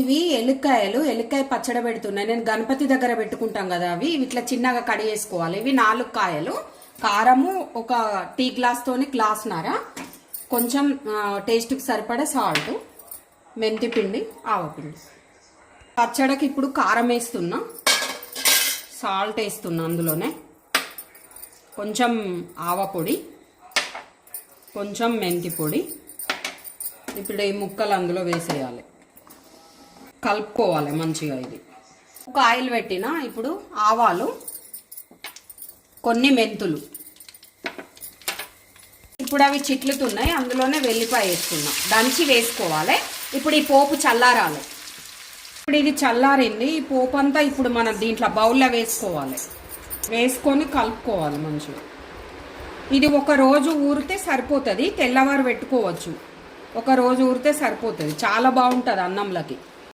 ఇవి ఎల్లికాయ పచ్చడి పెడుతున్నాయి. నేను గణపతి దగ్గర పెట్టుకుంటాం కదా, అవి ఇట్లా చిన్నగా కడి చేసుకోవాలి. ఇవి 4 కాయలు, కారము ఒక టీ గ్లాస్ తోని గ్లాస్నర, కొంచెం టేస్ట్కి సరిపడే సాల్ట్, మెంతి పిండి, ఆవపిండి. పచ్చడికి ఇప్పుడు కారం వేస్తున్నా, సాల్ట్ వేస్తున్నా, అందులోనే కొంచెం ఆవపొడి, కొంచెం మెంతి పొడి. ఇప్పుడు ఈ ముక్కలు అందులో వేసేయాలి, కలుపుకోవాలి మంచిగా. ఇది ఒక ఆయిల్ పెట్టిన, ఇప్పుడు ఆవాలు, కొన్ని మెంతులు, ఇప్పుడు అవి చిట్లుతున్నాయి, అందులోనే వెల్లిపాయ వేస్తున్నా, దంచి వేసుకోవాలి. ఇప్పుడు ఈ పోపు చల్లారాలి. ఇప్పుడు ఇది చల్లారింది, ఈ పోపు అంతా ఇప్పుడు మనం దీంట్లో బౌల్లో వేసుకోవాలి. వేసుకొని కలుపుకోవాలి మంచిగా. ఇది ఒక రోజు ఊరితే సరిపోతుంది, తెల్లవారు పెట్టుకోవచ్చు. ఒక రోజు ఊరితే సరిపోతుంది, చాలా బాగుంటుంది అన్నంలోకి.